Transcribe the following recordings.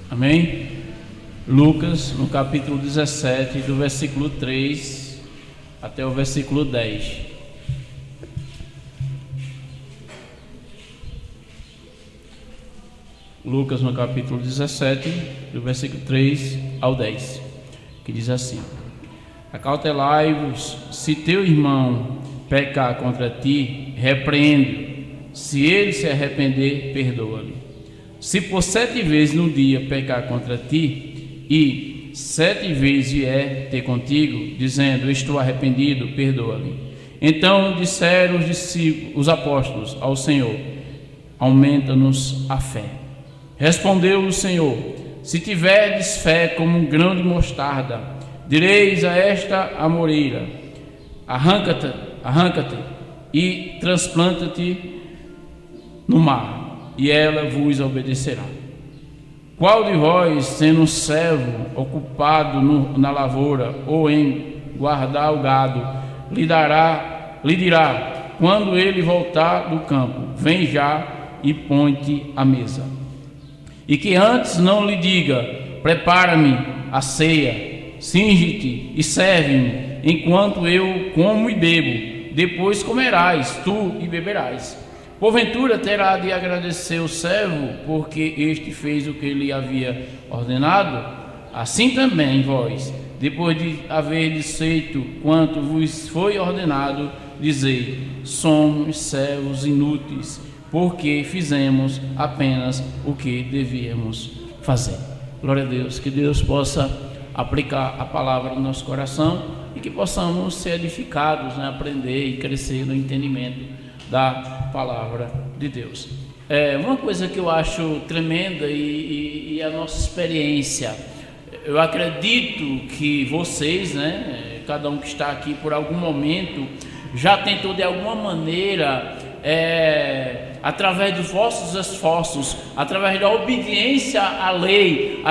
Amém? Lucas, no capítulo 17, do versículo 3 até o versículo 10. Lucas, no capítulo 17, do versículo 3 ao 10, que diz assim: Acautelai-vos, se teu irmão pecar contra ti, repreende-o. Se ele se arrepender, perdoa-lhe. Se por 7 vezes no dia pecar contra ti, e 7 vezes vier ter contigo, dizendo, estou arrependido, perdoa-lhe. Então disseram os apóstolos ao Senhor, aumenta-nos a fé. Respondeu o Senhor, se tiverdes fé como um grão de mostarda, direis a esta amoreira, arranca-te e transplanta-te no mar, e ela vos obedecerá. Qual de vós, sendo um servo ocupado na lavoura ou em guardar o gado, lhe dirá, quando ele voltar do campo, vem já e põe-te à mesa? E que antes não lhe diga, prepara-me a ceia, cinge-te e serve-me, enquanto eu como e bebo, depois comerás tu e beberás. Porventura terá de agradecer o servo, porque este fez o que lhe havia ordenado? Assim também vós, depois de haverdes feito quanto vos foi ordenado, dizei, somos servos inúteis, porque fizemos apenas o que devíamos fazer. Glória a Deus, que Deus possa aplicar a palavra no nosso coração e que possamos ser edificados, aprender e crescer no entendimento da palavra de Deus. Uma coisa que eu acho tremenda e a nossa experiência, eu acredito que vocês, cada um que está aqui por algum momento, já tentou de alguma maneira, através dos vossos esforços, através da obediência à lei,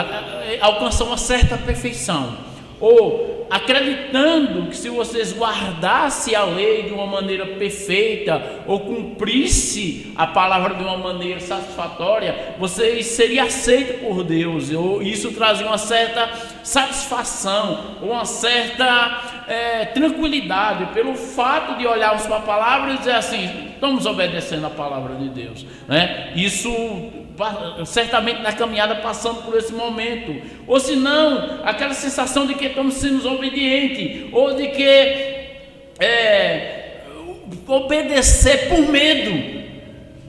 alcançar uma certa perfeição, ou acreditando que se vocês guardassem a lei de uma maneira perfeita, ou cumprisse a palavra de uma maneira satisfatória, vocês seriam aceitos por Deus, ou isso trazia uma certa satisfação, uma certa tranquilidade, pelo fato de olharmos para a palavra e dizer assim, estamos obedecendo a palavra de Deus, Isso certamente na caminhada passando por esse momento, ou se não, aquela sensação de que estamos sendo obedientes, ou de que obedecer por medo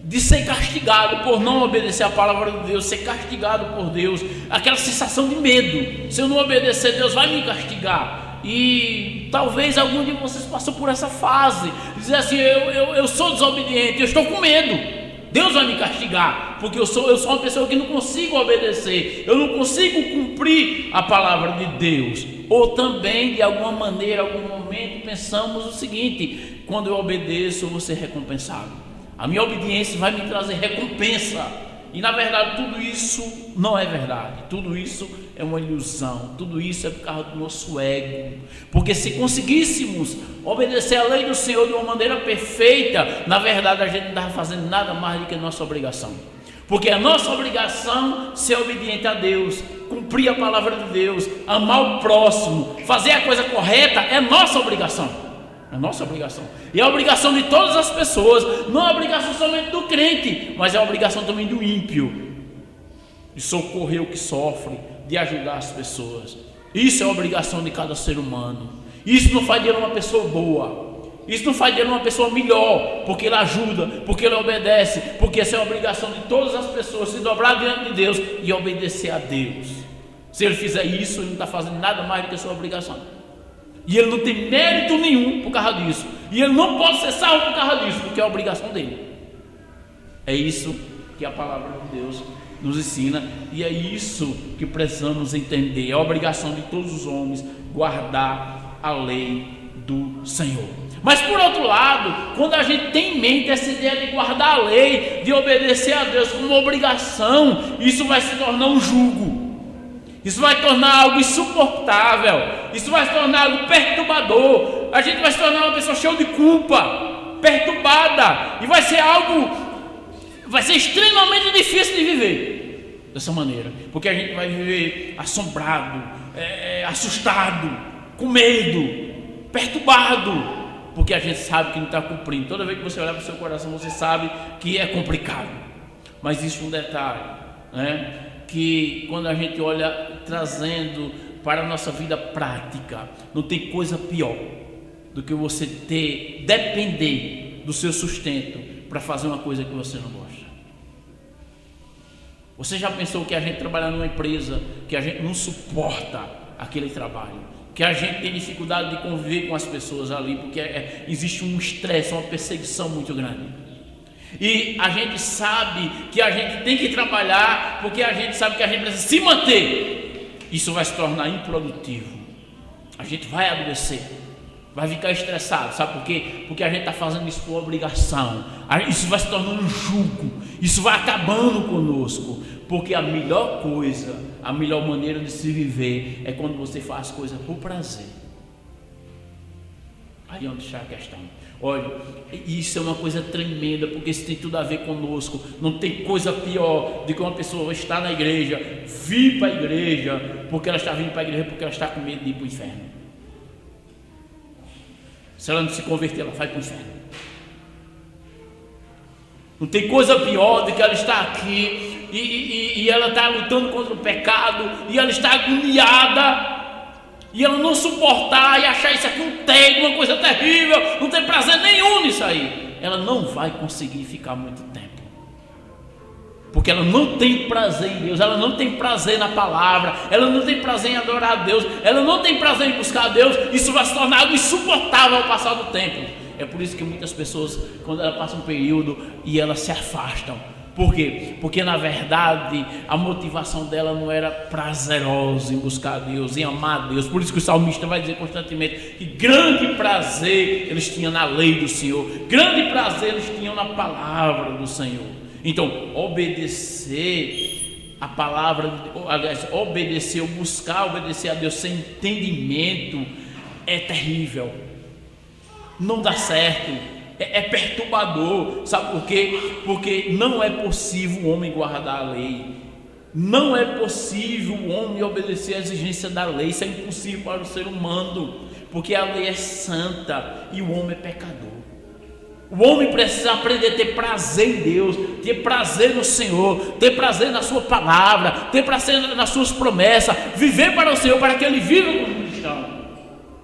de ser castigado por não obedecer a palavra de Deus, ser castigado por Deus, aquela sensação de medo, se eu não obedecer, Deus vai me castigar. E talvez algum de vocês passou por essa fase, dizer assim, eu sou desobediente, eu estou com medo, Deus vai me castigar, porque eu sou uma pessoa que não consigo obedecer, eu não consigo cumprir a palavra de Deus. Ou também, de alguma maneira, algum momento, pensamos o seguinte, quando eu obedeço, eu vou ser recompensado, a minha obediência vai me trazer recompensa. E na verdade tudo isso não é verdade, tudo isso é uma ilusão, tudo isso é por causa do nosso ego, porque se conseguíssemos obedecer a lei do Senhor de uma maneira perfeita, na verdade a gente não estava fazendo nada mais do que a nossa obrigação, porque a nossa obrigação é ser obediente a Deus, cumprir a palavra de Deus, amar o próximo, fazer a coisa correta, é nossa obrigação. É nossa obrigação, e é a obrigação de todas as pessoas, não é a obrigação somente do crente, mas é a obrigação também do ímpio, de socorrer o que sofre, de ajudar as pessoas. Isso é a obrigação de cada ser humano. Isso não faz dele uma pessoa boa, isso não faz dele uma pessoa melhor, porque ele ajuda, porque ele obedece, porque essa é a obrigação de todas as pessoas, se dobrar diante de Deus e obedecer a Deus. Se ele fizer isso, ele não está fazendo nada mais do que a sua obrigação. E ele não tem mérito nenhum por causa disso. E ele não pode ser salvo por causa disso, porque é a obrigação dele. É isso que a palavra de Deus nos ensina. E é isso que precisamos entender. É a obrigação de todos os homens guardar a lei do Senhor. Mas por outro lado, quando a gente tem em mente essa ideia de guardar a lei, de obedecer a Deus como uma obrigação, isso vai se tornar um jugo. Isso vai tornar algo insuportável, isso vai se tornar algo perturbador, a gente vai se tornar uma pessoa cheia de culpa, perturbada, e vai ser extremamente difícil de viver. dessa maneira, porque a gente vai viver assombrado, assustado, com medo, perturbado, porque a gente sabe que não está cumprindo. Toda vez que você olhar para o seu coração, você sabe que é complicado. Mas existe um detalhe, né? Que quando a gente olha trazendo para a nossa vida prática, não tem coisa pior do que você depender do seu sustento para fazer uma coisa que você não gosta. Você já pensou que a gente trabalha numa empresa que a gente não suporta aquele trabalho, que a gente tem dificuldade de conviver com as pessoas ali, porque existe um estresse, uma perseguição muito grande, e a gente sabe que a gente tem que trabalhar, porque a gente sabe que a gente precisa se manter. Isso vai se tornar improdutivo, a gente vai adoecer, vai ficar estressado, sabe por quê? Porque a gente está fazendo isso por obrigação. Isso vai se tornando um jugo, isso vai acabando conosco, porque a melhor coisa, a melhor maneira de se viver é quando você faz coisas por prazer. Aí onde está a questão. Olha, isso é uma coisa tremenda, porque isso tem tudo a ver conosco. Não tem coisa pior do que uma pessoa estar na igreja, vir para a igreja, porque ela está vindo para a igreja porque ela está com medo de ir para o inferno. Se ela não se converter, ela vai para o inferno. Não tem coisa pior do que ela estar aqui e ela está lutando contra o pecado, e ela está agoniada, e ela não suportar e achar isso aqui um tédio, uma coisa terrível, não tem prazer nenhum nisso aí. Ela não vai conseguir ficar muito tempo, porque ela não tem prazer em Deus, ela não tem prazer na palavra, ela não tem prazer em adorar a Deus, ela não tem prazer em buscar a Deus. Isso vai se tornar algo insuportável ao passar do tempo. É por isso que muitas pessoas, quando elas passam um período e elas se afastam. Por quê? Porque na verdade a motivação dela não era prazerosa em buscar a Deus, em amar a Deus. Por isso que o salmista vai dizer constantemente que grande prazer eles tinham na lei do Senhor, grande prazer eles tinham na palavra do Senhor. Então, obedecer a palavra, aliás, obedecer, ou buscar obedecer a Deus sem entendimento é terrível, não dá certo. É perturbador, sabe por quê? Porque não é possível o homem guardar a lei, não é possível o homem obedecer à exigência da lei. Isso é impossível para o ser humano, porque a lei é santa e o homem é pecador. O homem precisa aprender a ter prazer em Deus, ter prazer no Senhor, ter prazer na sua palavra, ter prazer nas suas promessas, viver para o Senhor, para que ele viva como cristão.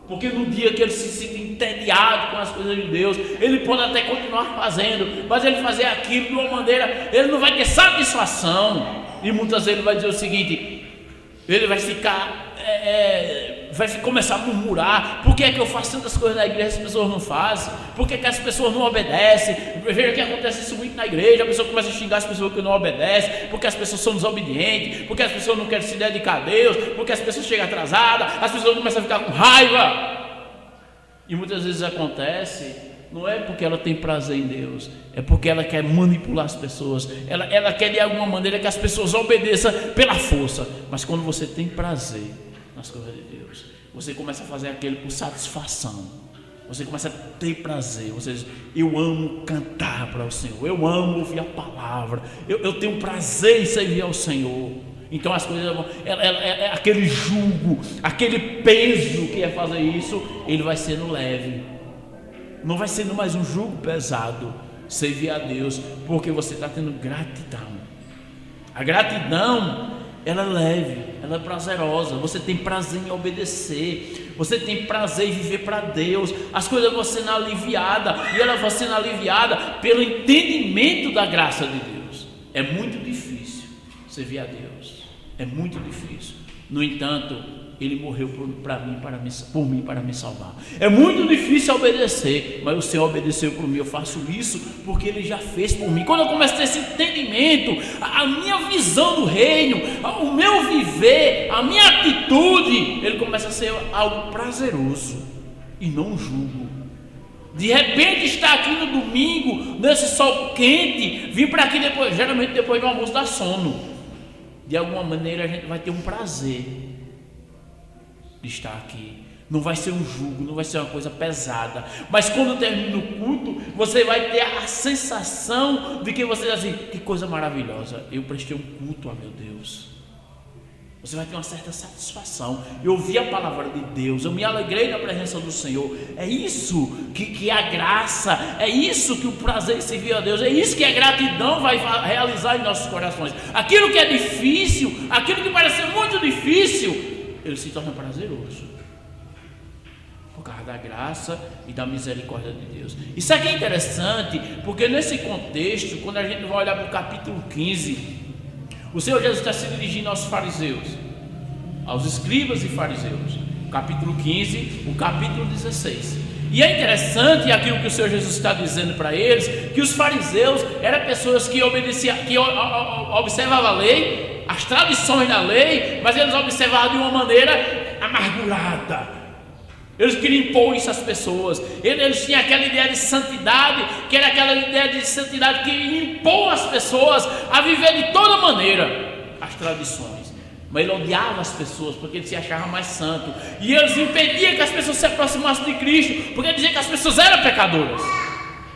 Porque no dia que ele se sinta entediado com as coisas de Deus, ele pode até continuar fazendo, mas ele fazer aquilo de uma maneira, ele não vai ter satisfação. E muitas vezes ele vai dizer o seguinte, ele vai ficar, vai começar a murmurar: por que é que eu faço tantas coisas na igreja e as pessoas não fazem? Por que é que as pessoas não obedecem? Veja que acontece isso muito na igreja, a pessoa começa a xingar as pessoas que não obedecem, porque as pessoas são desobedientes, porque as pessoas não querem se dedicar a Deus, porque as pessoas chegam atrasadas, as pessoas começam a ficar com raiva. E muitas vezes acontece, não é porque ela tem prazer em Deus, é porque ela quer manipular as pessoas, ela quer de alguma maneira que as pessoas obedeçam pela força. Mas quando você tem prazer nas coisas de Deus, você começa a fazer aquilo por satisfação, você começa a ter prazer, você diz: eu amo cantar para o Senhor, eu amo ouvir a palavra, eu tenho prazer em servir ao Senhor. Então as coisas, aquele jugo, aquele peso que é fazer isso, ele vai sendo leve, não vai sendo mais um jugo pesado servir a Deus, porque você está tendo gratidão. A gratidão, ela é leve, ela é prazerosa, você tem prazer em obedecer, você tem prazer em viver para Deus, as coisas vão sendo aliviadas, e elas vão sendo aliviadas pelo entendimento da graça de Deus. É muito difícil servir a Deus, é muito difícil. No entanto, Ele morreu por mim para me salvar. É muito difícil obedecer, mas o Senhor obedeceu por mim. Eu faço isso porque Ele já fez por mim. Quando eu começo a ter esse entendimento, a minha visão do reino, o meu viver, a minha atitude, ele começa a ser algo prazeroso e não um jugo. De repente estar aqui no domingo, nesse sol quente, vir para aqui depois, geralmente depois do almoço dá sono. De alguma maneira a gente vai ter um prazer de estar aqui, Não vai ser um jugo, não vai ser uma coisa pesada. Mas quando termina o culto, você vai ter a sensação de que você diz assim: que coisa maravilhosa, eu prestei um culto a meu Deus. Você vai ter uma certa satisfação. Eu ouvi a palavra de Deus, eu me alegrei na presença do Senhor. É isso que a graça, é isso que o prazer de servir a Deus, é isso que a gratidão vai realizar em nossos corações. Aquilo que é difícil, aquilo que parece ser muito difícil, ele se torna prazeroso. Por causa da graça e da misericórdia de Deus. Isso aqui é interessante, porque nesse contexto, quando a gente vai olhar para o capítulo 15, o Senhor Jesus está se dirigindo aos fariseus, aos escribas e fariseus. Capítulo 15, o capítulo 16. E é interessante aquilo que o Senhor Jesus está dizendo para eles, que os fariseus eram pessoas que obedeciam, que observavam a lei, as tradições da lei, mas eles observavam de uma maneira amargurada. Eles queriam impor isso às pessoas. Eles tinham aquela ideia de santidade, que era aquela ideia de santidade que impor às pessoas a viver de toda maneira as tradições. Mas ele odiava as pessoas porque ele se achava mais santo. E eles impediam que as pessoas se aproximassem de Cristo, porque ele dizia que as pessoas eram pecadoras.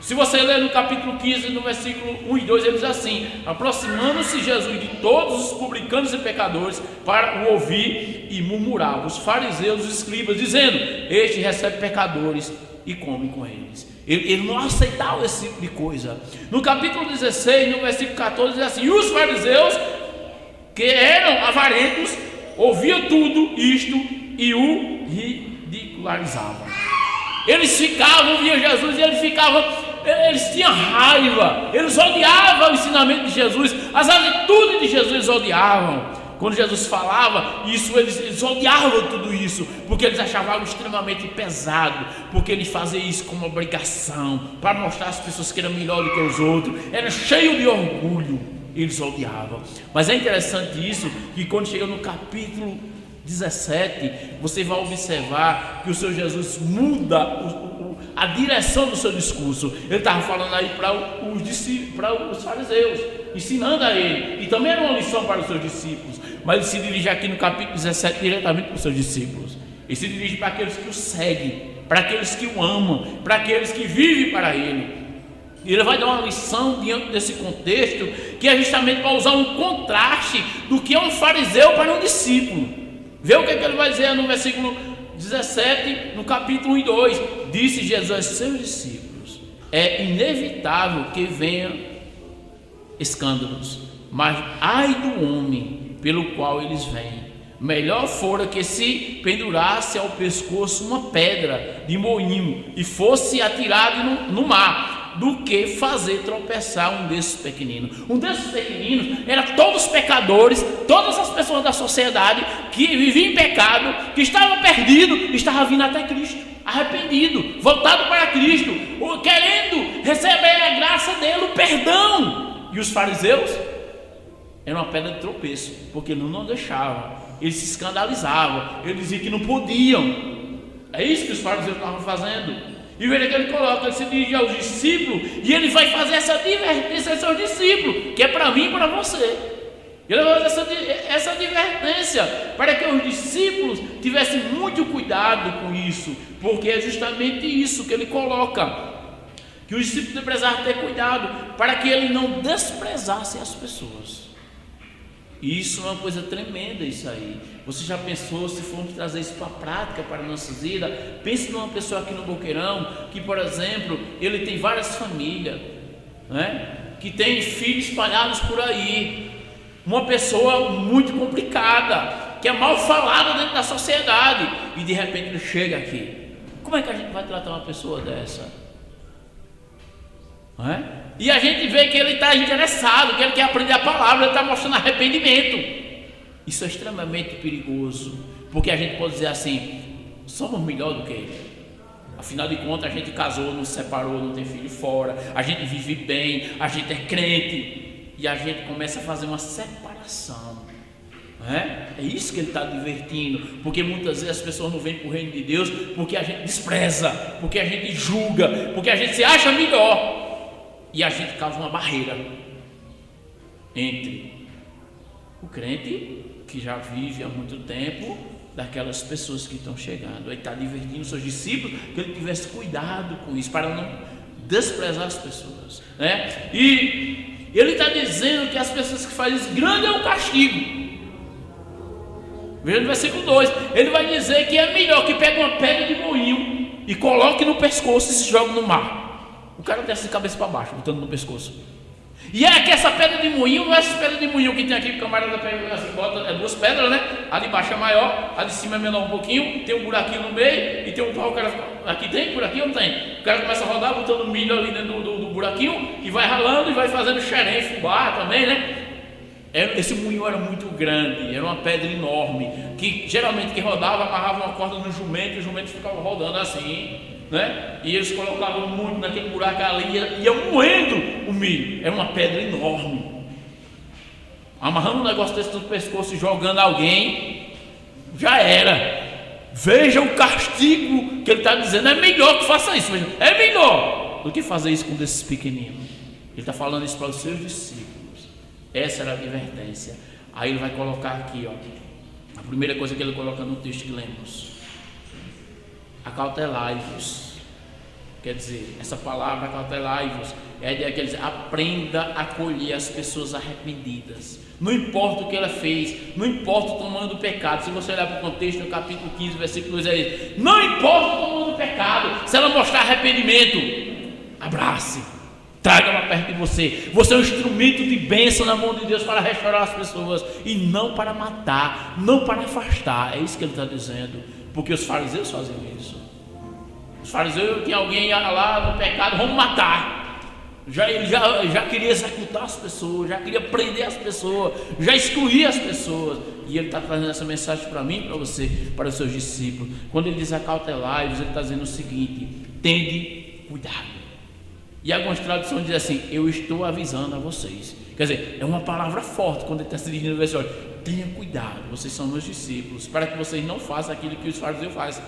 Se você ler no capítulo 15, no versículo 1 e 2, ele diz assim: aproximando-se Jesus de todos os publicanos e pecadores para o ouvir, e murmurava os fariseus e os escribas, dizendo: este recebe pecadores e come com eles. Ele não aceitava esse tipo de coisa. No capítulo 16, no versículo 14, diz assim: e os fariseus, que eram avarentos, ouviam tudo isto e o ridicularizavam. Eles ficavam, viam Jesus e eles tinham raiva, eles odiavam o ensinamento de Jesus, as atitudes de Jesus eles odiavam. Quando Jesus falava isso, eles odiavam tudo isso, porque eles achavam algo extremamente pesado, porque ele fazia isso como obrigação, para mostrar às pessoas que era melhor do que os outros, era cheio de orgulho, eles odiavam. Mas é interessante isso, que quando chega no capítulo 17, você vai observar que o Senhor Jesus muda a direção do seu discurso. Ele estava falando aí para os fariseus, ensinando a ele, e também era uma lição para os seus discípulos, mas ele se dirige aqui no capítulo 17 diretamente para os seus discípulos. Ele se dirige para aqueles que o seguem, para aqueles que o amam, para aqueles que vivem para ele. E ele vai dar uma lição diante desse contexto, que é justamente para usar um contraste do que é um fariseu para um discípulo. Vê o que ele vai dizer no versículo 17, no capítulo 1 e 2. Disse Jesus aos seus discípulos: é inevitável que venham escândalos, mas ai do homem pelo qual eles vêm. Melhor fora que se pendurasse ao pescoço uma pedra de moinho e fosse atirado no mar, do que fazer tropeçar um desses pequeninos. Um desses pequeninos era todos os pecadores, todas as pessoas da sociedade que viviam em pecado, que estavam perdidos, estavam vindo até Cristo, arrependido, voltado para Cristo, querendo receber a graça dele, o perdão. E os fariseus eram uma pedra de tropeço, porque não deixavam, eles se escandalizavam, eles diziam que não podiam. É isso que os fariseus estavam fazendo. E veja que ele coloca, ele se dirige aos discípulos, e ele vai fazer essa advertência aos seus discípulos, que é para mim e para você. Ele vai fazer essa advertência para que os discípulos tivessem muito cuidado com isso, porque é justamente isso que ele coloca, que os discípulos precisavam ter cuidado, para que ele não desprezasse as pessoas. E isso é uma coisa tremenda, isso aí. Você já pensou, se formos trazer isso para a prática, para a nossa vida? Pense numa pessoa aqui no Boqueirão, que por exemplo, ele tem várias famílias, né? Que tem filhos espalhados por aí, uma pessoa muito complicada, que é mal falada dentro da sociedade, e de repente ele chega aqui. Como é que a gente vai tratar uma pessoa dessa? Não é? E a gente vê que ele está interessado, que ele quer aprender a palavra, ele está mostrando arrependimento. Isso é extremamente perigoso, porque a gente pode dizer assim: somos melhor do que ele. Afinal de contas, a gente casou, não se separou, não tem filho fora, a gente vive bem, a gente é crente, e a gente começa a fazer uma separação. É isso que ele está advertindo, porque muitas vezes as pessoas não vêm para o reino de Deus porque a gente despreza, porque a gente julga, porque a gente se acha melhor. E a gente causa uma barreira entre o crente, que já vive há muito tempo, daquelas pessoas que estão chegando. Ele está divertindo os seus discípulos, que ele tivesse cuidado com isso, para não desprezar as pessoas, né? E ele está dizendo que as pessoas que fazem isso, grande é o castigo. Veja no versículo 2, ele vai dizer que é melhor que pegue uma pedra de moinho e coloque no pescoço e se jogue no mar. O cara desce de cabeça para baixo, botando no pescoço. E é que essa pedra de moinho, não é essa pedra de moinho que tem aqui, que o camarada pega assim, bota, é duas pedras, né? A de baixo é maior, a de cima é menor um pouquinho, tem um buraquinho no meio, e tem um pau, o cara aqui tem buraquinho ou não tem? O cara começa a rodar, botando milho ali dentro do buraquinho, e vai ralando, e vai fazendo xerém, fubá também, né? Esse moinho era muito grande, era uma pedra enorme, que geralmente quem rodava amarrava uma corda no jumento, e o jumento ficava rodando assim, né? E eles colocavam muito naquele buraco ali, ia moendo o milho. Era uma pedra enorme. Amarrando um negócio desse no pescoço e jogando alguém, já era. Veja o castigo que ele está dizendo. É melhor que faça isso, é melhor do que fazer isso com um desses pequeninos. Ele está falando isso para os seus discípulos. Essa era a advertência. Aí ele vai colocar aqui, ó, a primeira coisa que ele coloca no texto que lemos: acautelai-vos. Quer dizer, essa palavra acautelai-vos é a ideia que ele diz: aprenda a acolher as pessoas arrependidas. Não importa o que ela fez, não importa o tamanho do pecado. Se você olhar para o contexto, no capítulo 15, versículo 2, é isso: não importa o tamanho do pecado, se ela mostrar arrependimento, abrace, traga-la perto de você. Você é um instrumento de bênção na mão de Deus para restaurar as pessoas, e não para matar, não para afastar. É isso que ele está dizendo, porque os fariseus faziam isso. Os fariseus, que alguém ia lá no pecado, vamos matar. Ele já queria executar as pessoas, já queria prender as pessoas, já excluir as pessoas. E ele está trazendo essa mensagem para mim, para você, para os seus discípulos. Quando ele diz acautelai-vos, ele está dizendo o seguinte: tende cuidado. E algumas traduções dizem assim: eu estou avisando a vocês. Quer dizer, é uma palavra forte quando ele está se dirigindo ao verso: olha, tenha cuidado, vocês são meus discípulos, para que vocês não façam aquilo que os fariseus fazem.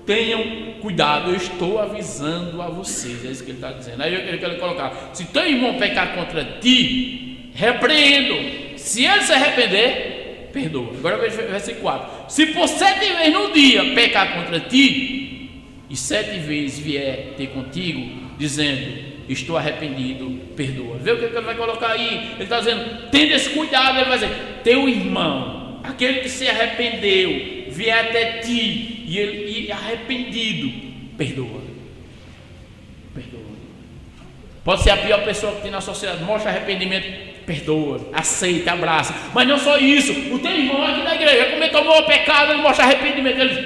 Tenham cuidado, eu estou avisando a vocês. É isso que ele está dizendo. Aí eu quero colocar: se teu irmão pecar contra ti, repreendo. Se ele se arrepender, perdoa. Agora veja o versículo 4: se por 7 vezes no dia pecar contra ti, e 7 vezes vier ter contigo, dizendo estou arrependido, perdoa. Vê o que ele vai colocar aí. Ele está dizendo: tende esse cuidado. Ele vai dizer: teu irmão, aquele que se arrependeu, vier até ti e arrependido, perdoa. Pode ser a pior pessoa que tem na sociedade, mostra arrependimento, perdoa, aceita, abraça. Mas não só isso, o teu irmão aqui na igreja cometeu o pecado, ele mostra arrependimento, ele diz: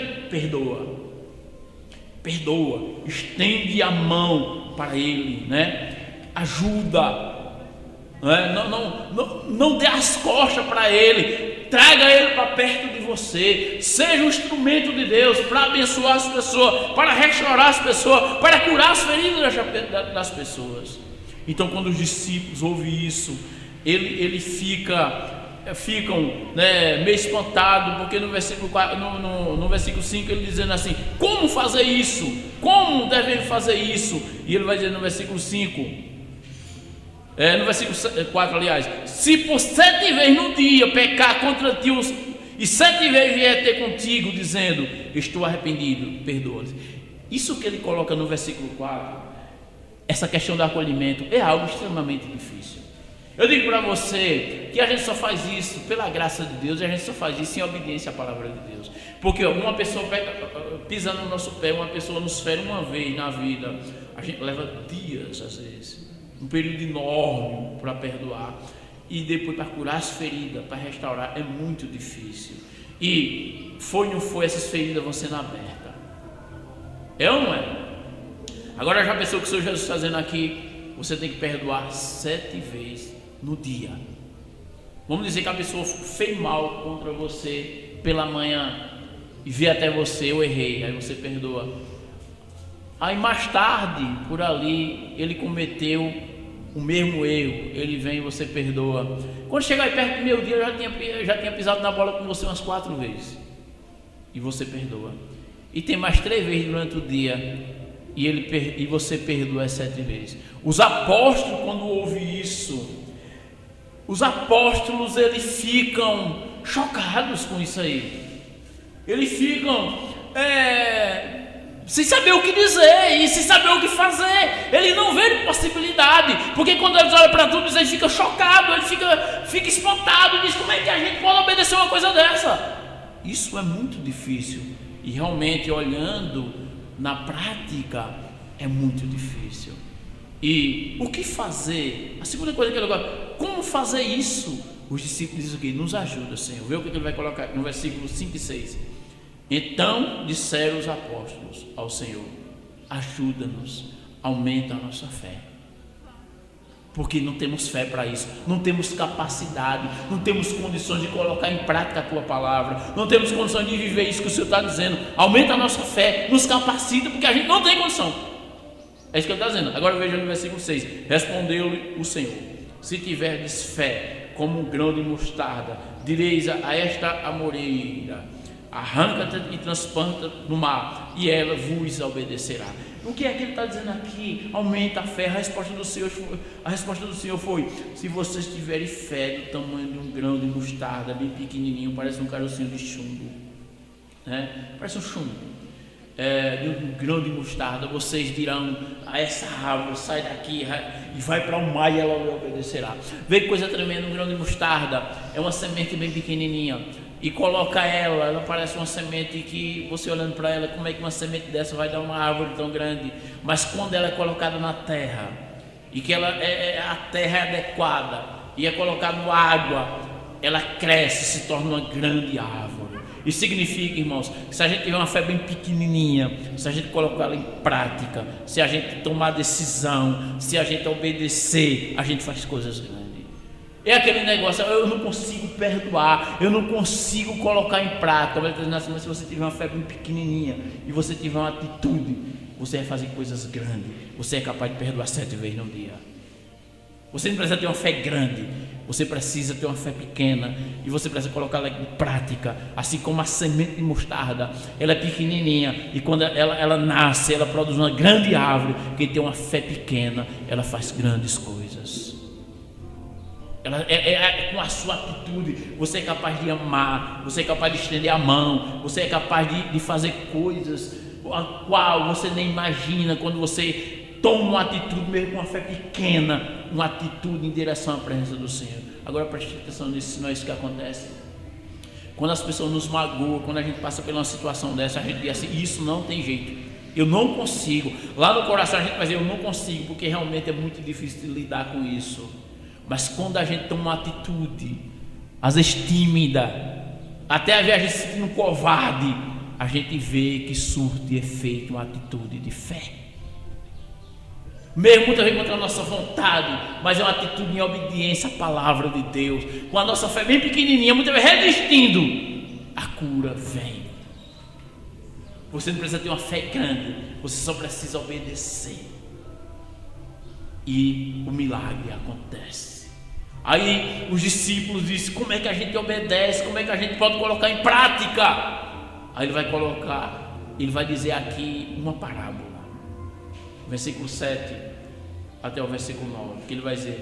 perdoa, estende a mão para ele, né? Ajuda, né? Não dê as costas para ele. Traga ele para perto de você. Seja um instrumento de Deus para abençoar as pessoas, para restaurar as pessoas, para curar as feridas das pessoas. Então, quando os discípulos ouvem isso, eles ficam, né, meio espantados, porque no versículo 4, no versículo 5 ele dizendo assim: como fazer isso? Como devem fazer isso? E ele vai dizer no versículo 5, no versículo 4, aliás: se por 7 vezes no dia pecar contra ti e 7 vezes vier ter contigo, dizendo estou arrependido, perdoa-lhes. Isso que ele coloca no versículo 4, essa questão do acolhimento, é algo extremamente difícil. Eu digo para você que a gente só faz isso pela graça de Deus, e a gente só faz isso em obediência à palavra de Deus. Porque uma pessoa pisa no nosso pé, uma pessoa nos fere uma vez na vida, a gente leva dias às vezes, um período enorme para perdoar, e depois para curar as feridas, para restaurar, é muito difícil. E foi ou não foi, essas feridas vão sendo abertas. É ou não é? Agora já pensou que o Senhor Jesus está dizendo aqui: você tem que perdoar 7 vezes no dia. Vamos dizer que a pessoa fez mal contra você pela manhã e veio até você: eu errei, aí você perdoa. Aí mais tarde, por ali, ele cometeu o mesmo erro, ele vem e você perdoa. Quando chegar aí perto do meu dia, eu já tinha pisado na bola com você umas 4 vezes, e você perdoa. E tem mais 3 vezes durante o dia, e você perdoa as 7 vezes. Os apóstolos, quando ouvem isso, eles ficam chocados com isso aí. eles ficam sem saber o que dizer e sem saber o que fazer. Ele não vê possibilidade, porque quando eles olham para tudo, ele fica chocado, ele fica espantado e diz: como é que a gente pode obedecer uma coisa dessa? Isso é muito difícil, e realmente, olhando na prática, é muito difícil. E o que fazer? A segunda coisa que ele gosta: como fazer isso? Os discípulos dizem o que? Nos ajuda, Senhor. Vê o que ele vai colocar no versículo 5 e 6. Então disseram os apóstolos ao Senhor: ajuda-nos, aumenta a nossa fé. Porque não temos fé para isso, não temos capacidade, não temos condições de colocar em prática a tua palavra, não temos condições de viver isso que o Senhor está dizendo. Aumenta a nossa fé, nos capacita, porque a gente não tem condição. É isso que ele está dizendo. Agora veja no versículo 6: respondeu-lhe o Senhor: se tiverdes fé como um grão de mostarda, direis a esta amoreira: arranca-te e transplanta no mar, e ela vos obedecerá. O que é que ele está dizendo aqui? Aumenta a fé. A resposta do Senhor foi: se vocês tiverem fé do tamanho de um grão de mostarda, bem pequenininho, parece um carocinho de chumbo, né? Parece um chumbo, de um grão de mostarda, vocês dirão a essa árvore: sai daqui e vai para o mar, e ela obedecerá. Vê que coisa tremenda. Um grão de mostarda é uma semente bem pequenininha, e coloca ela parece uma semente que você olhando para ela, como é que uma semente dessa vai dar uma árvore tão grande? Mas quando ela é colocada na terra, e que a terra é adequada, e é colocada água, ela cresce, se torna uma grande árvore. Isso significa, irmãos, que se a gente tiver uma fé bem pequenininha, se a gente colocar ela em prática, se a gente tomar decisão, se a gente obedecer, a gente faz coisas grandes. É aquele negócio: eu não consigo perdoar, eu não consigo colocar em prática. Mas se você tiver uma fé bem pequenininha e você tiver uma atitude, você vai fazer coisas grandes. Você é capaz de perdoar 7 vezes no dia. Você não precisa ter uma fé grande, você precisa ter uma fé pequena, e você precisa colocar ela em prática. Assim como a semente de mostarda, ela é pequenininha, e quando ela nasce, ela produz uma grande árvore. Quem tem uma fé pequena, ela faz grandes coisas. Com a sua atitude, você é capaz de amar, você é capaz de estender a mão, você é capaz de fazer coisas a qual você nem imagina, quando você toma uma atitude, mesmo com uma fé pequena, uma atitude em direção à presença do Senhor. Agora preste atenção nisso, não é isso que acontece. Quando as pessoas nos magoam, quando a gente passa por uma situação dessa, a gente diz assim: isso não tem jeito, eu não consigo. Lá no coração a gente vai dizer: eu não consigo, porque realmente é muito difícil de lidar com isso. Mas quando a gente toma uma atitude, às vezes tímida, até às vezes a gente se sentindo covarde, a gente vê que surte efeito uma atitude de fé. Mesmo muitas vezes contra a nossa vontade, mas é uma atitude em obediência à palavra de Deus. Com a nossa fé bem pequenininha, muitas vezes resistindo, a cura vem. Você não precisa ter uma fé grande, você só precisa obedecer, e o milagre acontece. Aí os discípulos dizem: como é que a gente obedece? Como é que a gente pode colocar em prática? Aí ele vai dizer aqui uma parábola, versículo 7 até o versículo 9, que ele vai dizer: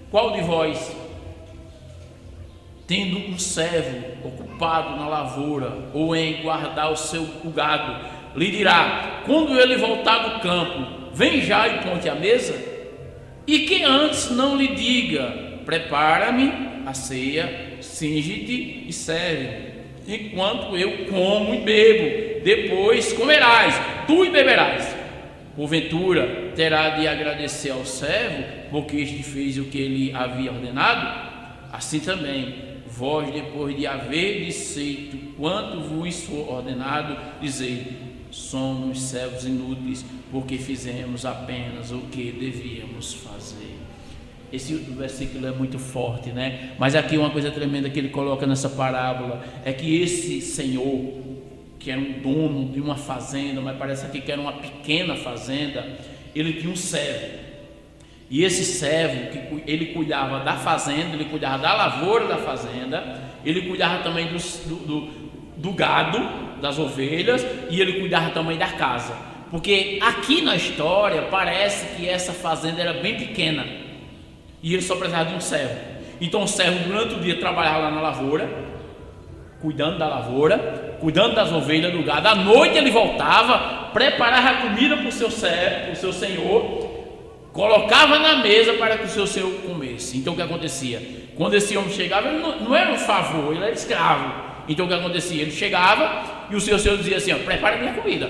qual de vós, tendo um servo ocupado na lavoura ou em guardar o gado, lhe dirá, quando ele voltar do campo: vem já e ponte a mesa? E que antes não lhe diga: prepara-me a ceia, cinge-te e serve, enquanto eu como e bebo, depois comerás, tu e beberás. Porventura terá de agradecer ao servo, porque este fez o que ele havia ordenado? Assim também, vós, depois de haver feito quanto vos for ordenado, dizei: somos servos inúteis, porque fizemos apenas o que devíamos fazer. Esse versículo é muito forte, né? Mas aqui uma coisa tremenda que ele coloca nessa parábola é que esse senhor, que era um dono de uma fazenda, mas parece aqui que era uma pequena fazenda, ele tinha um servo. E esse servo, que ele cuidava da fazenda, ele cuidava da lavoura da fazenda, ele cuidava também do gado, das ovelhas, e ele cuidava também da casa. Porque aqui na história parece que essa fazenda era bem pequena, e ele só precisava de um servo. Então o servo durante o dia trabalhava lá na lavoura, cuidando da lavoura, cuidando das ovelhas, do gado. À noite ele voltava, preparava a comida para o seu servo, para o seu senhor, colocava na mesa para que o seu senhor comesse. Então o que acontecia? Quando esse homem chegava, ele não era um favor, ele era escravo. Então o que acontecia? Ele chegava e o seu senhor dizia assim: ó, prepare minha comida,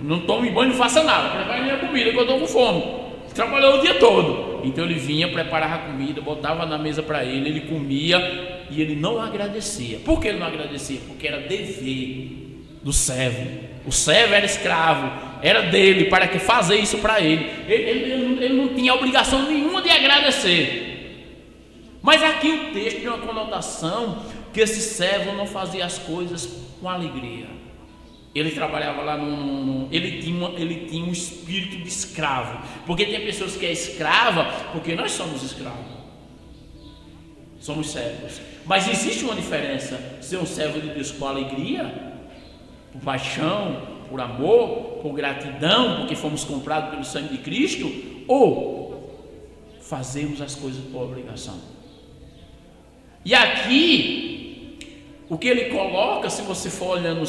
não tome banho, não faça nada, prepare minha comida que eu estou com fome. Trabalhou o dia todo. Então ele vinha, preparava a comida, botava na mesa para ele, ele comia e ele não agradecia. Por que ele não agradecia? Porque era dever do servo. O servo era escravo, era dele, para que fazer isso para ele. Ele não tinha obrigação nenhuma de agradecer. Mas aqui o texto tem uma conotação que esse servo não fazia as coisas com alegria. Ele trabalhava lá ele tinha um espírito de escravo. Porque tem pessoas que é escrava, porque nós somos escravos, somos servos. Mas existe uma diferença: ser um servo de Deus com alegria, por paixão, por amor, por gratidão, porque fomos comprados pelo sangue de Cristo, ou fazemos as coisas por obrigação. E aqui o que ele coloca, se você for olhando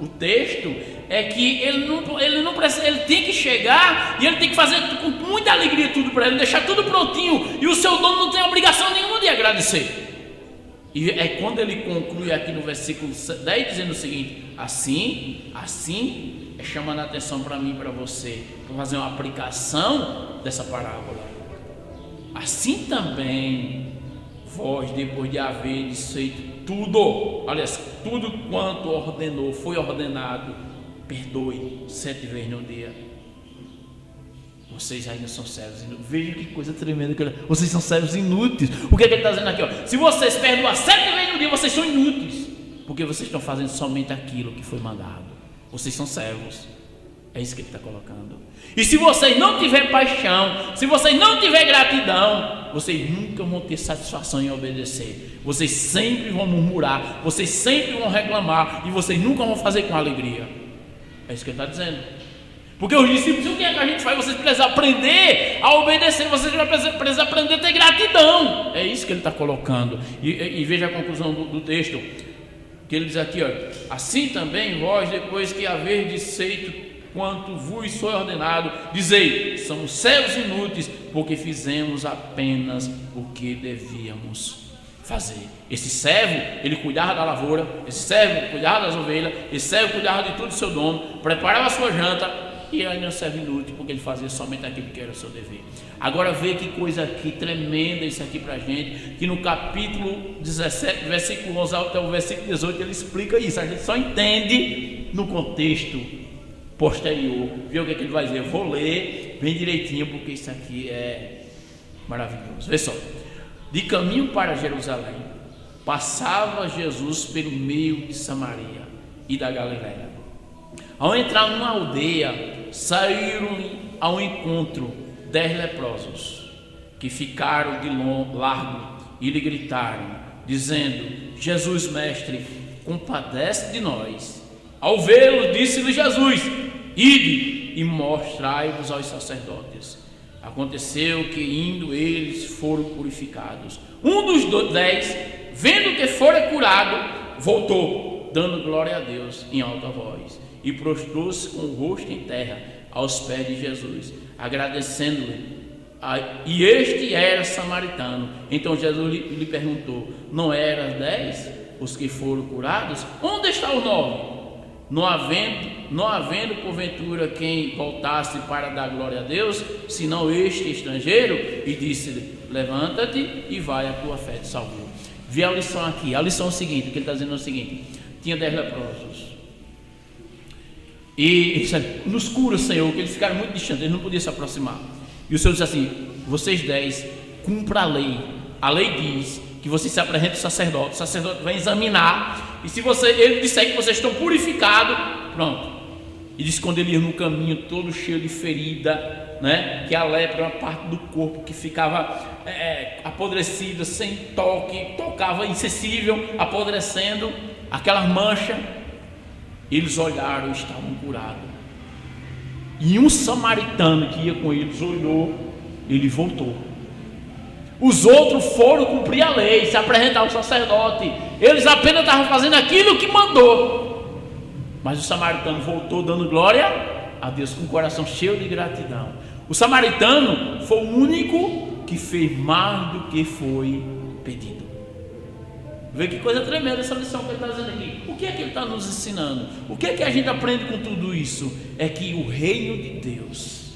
o texto, é que ele tem que chegar e ele tem que fazer com muita alegria tudo para ele, deixar tudo prontinho, e o seu dono não tem obrigação nenhuma de agradecer. E é quando ele conclui aqui no versículo 10 dizendo o seguinte: assim é chamando a atenção para mim e para você, para fazer uma aplicação dessa parábola. Assim também vós, depois de haver feito tudo, aliás, tudo quanto ordenou, foi ordenado, perdoe 7 vezes no dia. Vocês ainda são servos inúteis. Veja que coisa tremenda. Vocês são servos inúteis. O que é que ele está dizendo aqui? Ó? Se vocês perdoam 7 vezes no dia, vocês são inúteis, porque vocês estão fazendo somente aquilo que foi mandado. Vocês são servos. É isso que ele está colocando. E se vocês não tiverem paixão, se vocês não tiverem gratidão, vocês nunca vão ter satisfação em obedecer. Vocês sempre vão murmurar, vocês sempre vão reclamar, e vocês nunca vão fazer com alegria. É isso que ele está dizendo. Porque os discípulos, o que é que a gente faz? Vocês precisam aprender a obedecer, vocês precisam aprender a ter gratidão. É isso que ele está colocando. E veja a conclusão do texto, que ele diz aqui, ó: assim também vós, depois que haverdes feito quanto vos foi ordenado, dizei: somos servos inúteis, porque fizemos apenas o que devíamos fazer. Esse servo, ele cuidava da lavoura, esse servo cuidava das ovelhas, esse servo cuidava de tudo do seu dono, preparava a sua janta, e ele era um servo inútil, porque ele fazia somente aquilo que era o seu dever. Agora vê que coisa aqui tremenda isso aqui pra gente, que no capítulo 17, versículo 11 até o versículo 18, ele explica isso. A gente só entende no contexto posterior. Vê o que ele vai dizer. Eu vou ler bem direitinho, porque isso aqui é maravilhoso. Vê só: de caminho para Jerusalém, passava Jesus pelo meio de Samaria e da Galileia. Ao entrar numa aldeia, saíram ao encontro 10 leprosos, que ficaram de largo e lhe gritaram, dizendo: Jesus, mestre, compadece de nós. Ao vê-lo, disse-lhe Jesus: ide e mostrai-vos aos sacerdotes. Aconteceu que, indo eles, foram purificados. Um dos 10, vendo que fora curado, voltou, dando glória a Deus em alta voz, e prostrou-se com o rosto em terra aos pés de Jesus, agradecendo-lhe. E este era samaritano. Então Jesus lhe perguntou: não eram 10 os que foram curados? Onde está o 9? Não havendo porventura quem voltasse para dar glória a Deus, senão este estrangeiro? E disse-lhe: levanta-te e vai, a tua fé te salvou. Vê a lição aqui. A lição é o seguinte, o que ele está dizendo é o seguinte: tinha 10 leprosos, e ele disse: nos cura, Senhor, que eles ficaram muito distantes, eles não podiam se aproximar. E o Senhor disse assim: vocês 10, cumpra a lei. A lei diz que você se apresenta ao sacerdote, o sacerdote vai examinar, e se ele disser que vocês estão purificados, pronto. E diz: quando ele ia no caminho todo cheio de ferida, né, que a lepra é uma parte do corpo que ficava apodrecida, sem toque, tocava insensível, apodrecendo, aquelas manchas, eles olharam e estavam curados. E um samaritano que ia com eles olhou, ele voltou. Os outros foram cumprir a lei, se apresentar ao sacerdote. Eles apenas estavam fazendo aquilo que mandou. Mas o samaritano voltou dando glória a Deus, com o coração cheio de gratidão. O samaritano foi o único que fez mais do que foi pedido. Vê que coisa tremenda essa lição que ele está dizendo aqui. O que é que ele está nos ensinando? O que é que a gente aprende com tudo isso? É que o reino de Deus,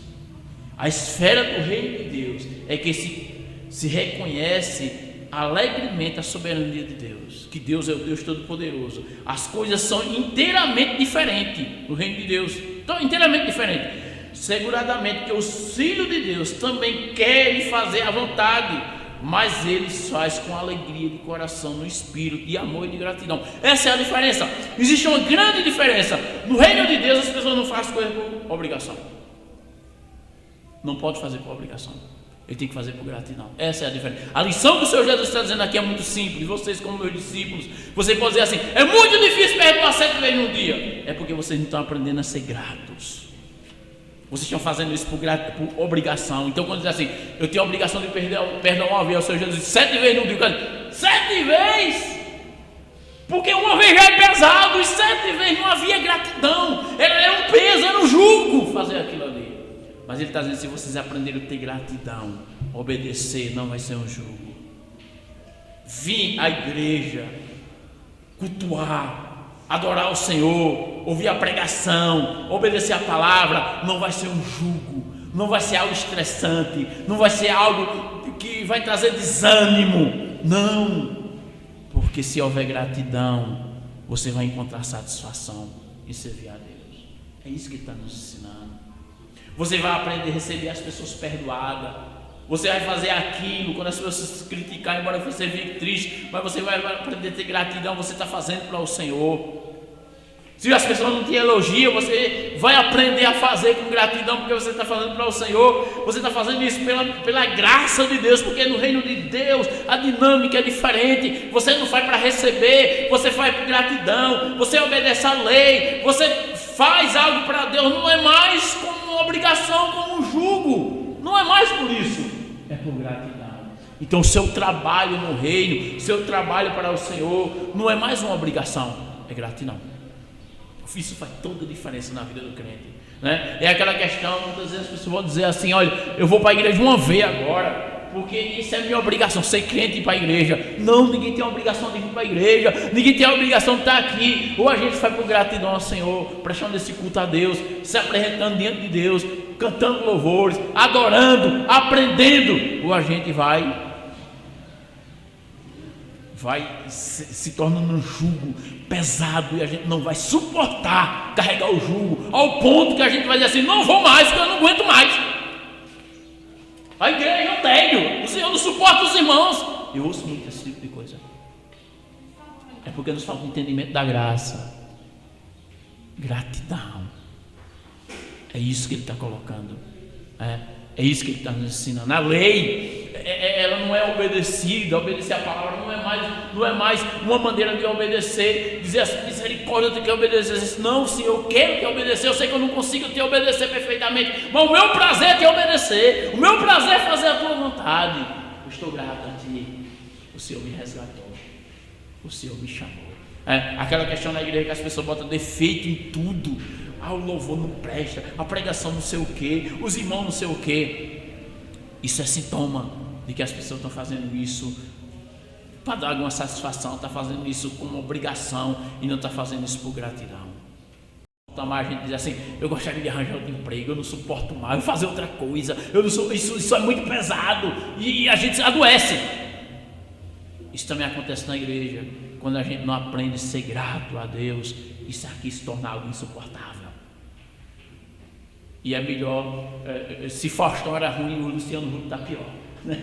a esfera do reino de Deus, é que se reconhece alegremente a soberania de Deus, que Deus é o Deus Todo-Poderoso. As coisas são inteiramente diferentes no reino de Deus, então inteiramente diferentes. Seguradamente que os filhos de Deus também querem fazer a vontade, mas eles fazem com alegria de coração, no espírito de amor e de gratidão. Essa é a diferença. Existe uma grande diferença. No reino de Deus as pessoas não fazem coisas por obrigação. Não pode fazer por obrigação. Ele tem que fazer por gratidão. Essa é a diferença. A lição que o Senhor Jesus está dizendo aqui é muito simples. Vocês, como meus discípulos, você pode dizer assim: é muito difícil perdoar 7 vezes no dia. É porque vocês não estão aprendendo a ser gratos. Vocês estão fazendo isso por obrigação. Então, quando diz assim, eu tenho a obrigação de perdoar uma vez ao Senhor Jesus 7 vezes no dia, 7 vezes? Porque uma vez já é pesado, e 7 vezes não havia gratidão. Era um peso, era um jugo fazer aquilo ali. Mas ele está dizendo: se vocês aprenderem a ter gratidão, obedecer não vai ser um jugo. Vir à igreja, cultuar, adorar o Senhor, ouvir a pregação, obedecer a palavra, não vai ser um jugo, não vai ser algo estressante, não vai ser algo que vai trazer desânimo. Não, porque se houver gratidão, você vai encontrar satisfação em servir a Deus. É isso que ele está nos ensinando. Você vai aprender a receber as pessoas perdoadas. Você vai fazer aquilo quando as pessoas criticarem, embora você fique triste, mas você vai aprender a ter gratidão. Você está fazendo para o Senhor. Se as pessoas não te elogiam, você vai aprender a fazer com gratidão, porque você está fazendo para o Senhor. Você está fazendo isso pela graça de Deus, porque no reino de Deus a dinâmica é diferente. Você não faz para receber, você faz por gratidão. Você obedece à lei, você faz algo para Deus. Não é mais como uma obrigação, como um jugo. Não é mais por isso, é por gratidão. Então o seu trabalho no reino, seu trabalho para o Senhor, não é mais uma obrigação, é gratidão. Isso faz toda a diferença na vida do crente, né? É aquela questão, muitas vezes as pessoas vão dizer assim: olha, eu vou para a igreja uma vez agora, porque isso é minha obrigação, ser crente e ir para a igreja. Não, ninguém tem a obrigação de ir para a igreja, ninguém tem a obrigação de estar aqui. Ou a gente faz por gratidão ao Senhor, prestando esse culto a Deus, se apresentando diante de Deus, cantando louvores, adorando, aprendendo, ou a gente vai se tornando um jugo pesado, e a gente não vai suportar carregar o jugo, ao ponto que a gente vai dizer assim: não vou mais, porque eu não aguento mais. A igreja eu tenho, o Senhor não suporta os irmãos. Eu ouço muito esse tipo de coisa. É porque nos falta entendimento da graça, gratidão. É isso que ele está colocando. É isso que ele está nos ensinando. A lei, ela não é obedecida. Obedecer a palavra não é mais uma maneira de obedecer, dizer assim: misericórdia, eu tenho que obedecer. Não, Senhor, eu quero te obedecer. Eu sei que eu não consigo te obedecer perfeitamente, mas o meu prazer é te obedecer. O meu prazer é fazer a tua vontade. Eu estou grato a ti. O Senhor me resgatou, o Senhor me chamou. Aquela questão na igreja que as pessoas botam defeito em tudo. O louvor não presta, a pregação não sei o que, os irmãos não sei o que. Isso é sintoma de que as pessoas estão fazendo isso para dar alguma satisfação, estão fazendo isso como obrigação e não estão fazendo isso por gratidão. Então a gente diz assim: eu gostaria de arranjar outro emprego, eu não suporto mais, eu vou fazer outra coisa, eu não sou, isso é muito pesado, e a gente adoece. Isso também acontece na igreja, quando a gente não aprende a ser grato a Deus. Isso aqui se torna algo insuportável. E é melhor, se Faustão era ruim, o Luciano Huck está pior, né?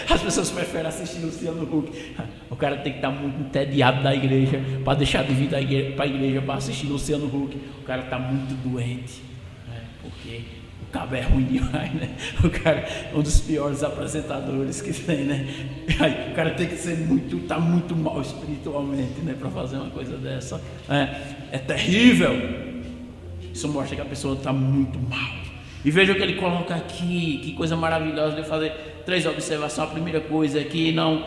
As pessoas preferem assistir Luciano Huck. O cara tem que estar muito entediado da igreja para deixar de vir para a igreja para assistir Luciano Huck. O cara está muito doente, né? Porque o cabo é ruim demais, né? O cara é um dos piores apresentadores que tem, né? Aí, o cara tem que ser tá muito mal espiritualmente, né? Para fazer uma coisa dessa. É terrível. Isso mostra que a pessoa está muito mal. E veja o que ele coloca aqui, que coisa maravilhosa de fazer. 3 observações. A primeira coisa é que não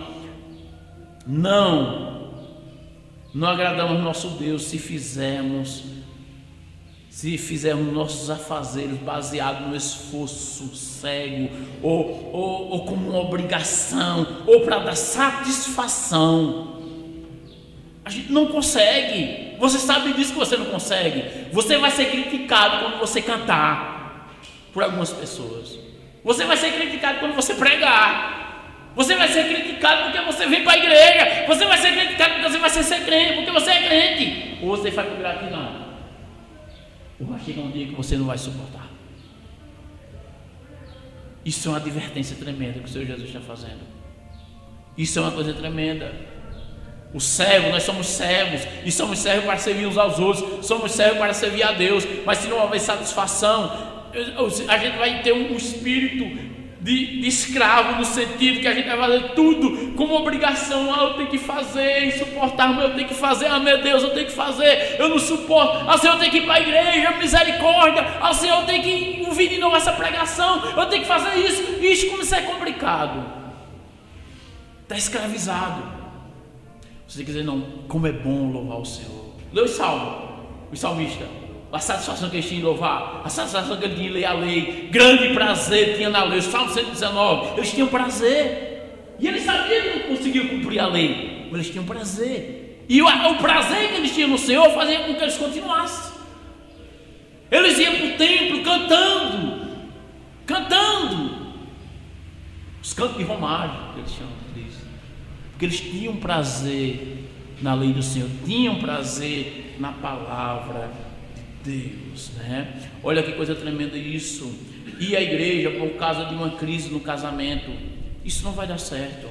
agradamos nosso Deus se fizermos nossos afazeres baseados no esforço cego, ou como uma obrigação, ou para dar satisfação. A gente não consegue. Você sabe disso que você não consegue. Você vai ser criticado quando você cantar por algumas pessoas. Você vai ser criticado quando você pregar. Você vai ser criticado porque você vem para a igreja. Você vai ser criticado porque você vai ser crente, porque você é crente. Ou você faz por gratidão. Ou vai chegar um dia que você não vai suportar. Isso é uma advertência tremenda que o Senhor Jesus está fazendo. Isso é uma coisa tremenda. O servo, nós somos servos, e somos servos para servir uns aos outros, somos servos para servir a Deus, mas se não houver satisfação, a gente vai ter um espírito de escravo, no sentido que a gente vai fazer tudo como obrigação. Eu tenho que fazer, insuportável, eu tenho que fazer, meu Deus, eu tenho que fazer, eu não suporto, Senhor, eu tenho que ir para a igreja, misericórdia, Senhor, eu tenho que ouvir de novo essa pregação, eu tenho que fazer isso começa a ser complicado, está escravizado. Você quer dizer, não, como é bom louvar o Senhor. Lê os salmistas, a satisfação que eles tinham em louvar, a satisfação que eles tinham em ler a lei, grande prazer tinha na lei. O Salmo 119, eles tinham prazer, e eles sabiam que não conseguiam cumprir a lei, mas eles tinham prazer, e o prazer que eles tinham no Senhor fazia com que eles continuassem. Eles iam para o templo cantando os cantos de romagem que eles chamam disso, porque eles tinham prazer na lei do Senhor, tinham prazer na palavra de Deus, né? Olha que coisa tremenda isso. E a igreja, por causa de uma crise no casamento, isso não vai dar certo.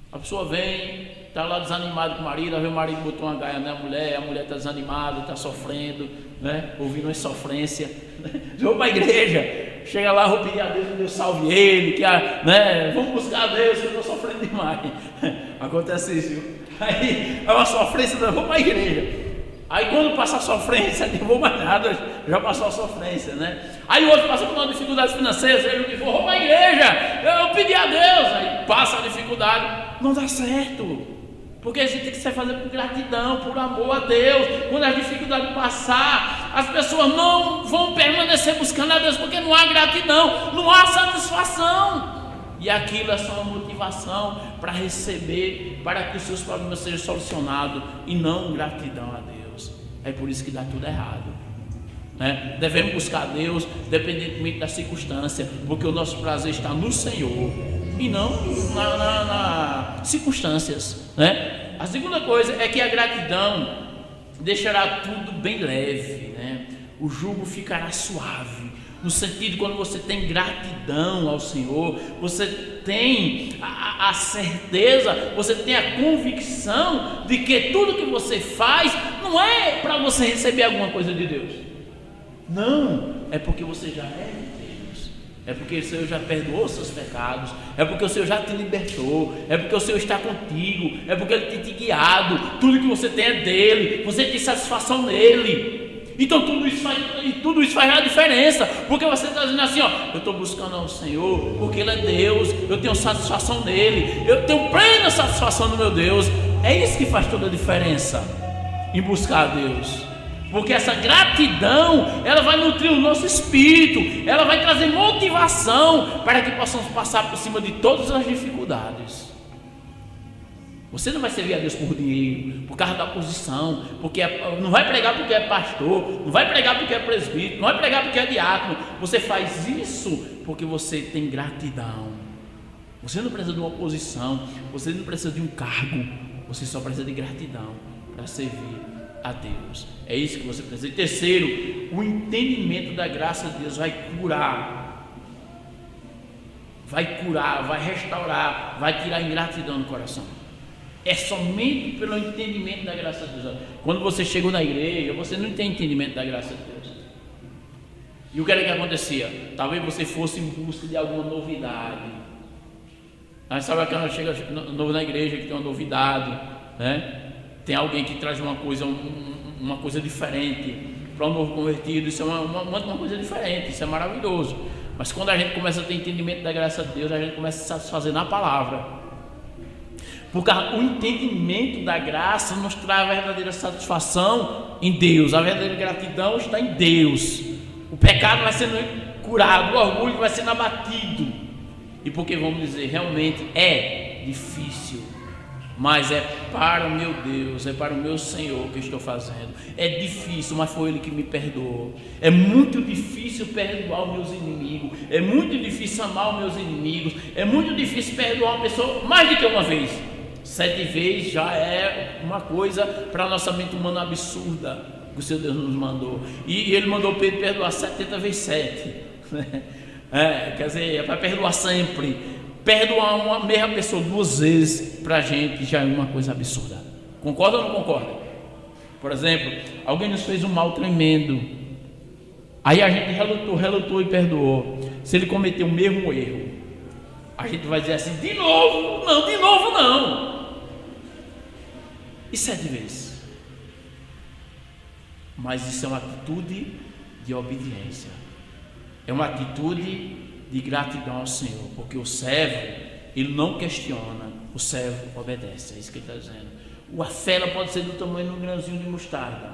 A pessoa vem, está lá desanimado com o marido, aí o marido botou uma gaia na mulher, a mulher está desanimada, está sofrendo, né? Ouvindo uma sofrência, vou para a igreja, chega lá, vou pedir a Deus que Deus salve ele, né? Vamos buscar a Deus, que eu estou sofrendo demais. Acontece isso, viu? Aí é uma sofrência, eu vou para a igreja. Aí quando passa a sofrência, não vou mais nada, já passou a sofrência, né? Aí o outro passa por uma dificuldade financeira, ele vou para a igreja, eu pedi a Deus, aí passa a dificuldade, não dá certo, porque a gente tem que se fazer por gratidão, por amor a Deus. Quando a dificuldade passar, as pessoas não vão permanecer buscando a Deus, porque não há gratidão, não há satisfação. E aquilo é só uma motivação para receber, para que os seus problemas sejam solucionados, e não gratidão a Deus. É por isso que dá tudo errado, né? Devemos buscar a Deus independentemente da circunstância, porque o nosso prazer está no Senhor e não nas circunstâncias, né? A segunda coisa é que a gratidão deixará tudo bem leve, né? O jugo ficará suave. No sentido, quando você tem gratidão ao Senhor, você tem a certeza, você tem a convicção de que tudo que você faz não é para você receber alguma coisa de Deus, não, é porque você já é de Deus, é porque o Senhor já perdoou seus pecados, é porque o Senhor já te libertou, é porque o Senhor está contigo, é porque Ele tem te guiado, tudo que você tem é dEle, você tem satisfação nele. Então tudo isso faz a diferença, porque você está dizendo assim, eu estou buscando ao Senhor, porque Ele é Deus, eu tenho satisfação nele, eu tenho plena satisfação no meu Deus. É isso que faz toda a diferença em buscar a Deus, porque essa gratidão, ela vai nutrir o nosso espírito, ela vai trazer motivação para que possamos passar por cima de todas as dificuldades. Você não vai servir a Deus por dinheiro, por causa da posição, porque não vai pregar porque é pastor, não vai pregar porque é presbítero, não vai pregar porque é diácono. Você faz isso porque você tem gratidão. Você não precisa de uma posição, você não precisa de um cargo, você só precisa de gratidão para servir a Deus. É isso que você precisa. E terceiro, o entendimento da graça de Deus vai curar, vai restaurar, vai tirar a ingratidão do coração. É somente pelo entendimento da graça de Deus. Quando você chegou na igreja, você não tem entendimento da graça de Deus. E o que era que acontecia? Talvez você fosse em busca de alguma novidade. Aí sabe aquela chega novo na igreja que tem uma novidade, né? Tem alguém que traz uma coisa diferente para um novo convertido. Isso é uma coisa diferente, isso é maravilhoso. Mas quando a gente começa a ter entendimento da graça de Deus, a gente começa a se satisfazer na palavra. Porque o entendimento da graça nos traz a verdadeira satisfação em Deus. A verdadeira gratidão está em Deus. O pecado vai sendo curado, o orgulho vai sendo abatido. E porque vamos dizer, realmente é difícil, mas é para o meu Deus, é para o meu Senhor que estou fazendo. É difícil, mas foi Ele que me perdoou. É muito difícil perdoar os meus inimigos. É muito difícil amar os meus inimigos. É muito difícil perdoar uma pessoa mais do que uma vez. 7 vezes já é uma coisa para a nossa mente humana absurda que o Senhor Deus nos mandou. E Ele mandou Pedro perdoar 70 vezes 7. Quer dizer, é para perdoar sempre. Perdoar uma mesma pessoa 2 vezes para a gente já é uma coisa absurda. Concorda ou não concorda? Por exemplo, alguém nos fez um mal tremendo, aí a gente relutou e perdoou. Se ele cometeu o mesmo erro, a gente vai dizer assim: de novo não. E 7 vezes. Mas isso é uma atitude de obediência, é uma atitude de gratidão ao Senhor, porque o servo, ele não questiona, o servo obedece. É isso que ele está dizendo. A fé ela pode ser do tamanho de um grãozinho de mostarda,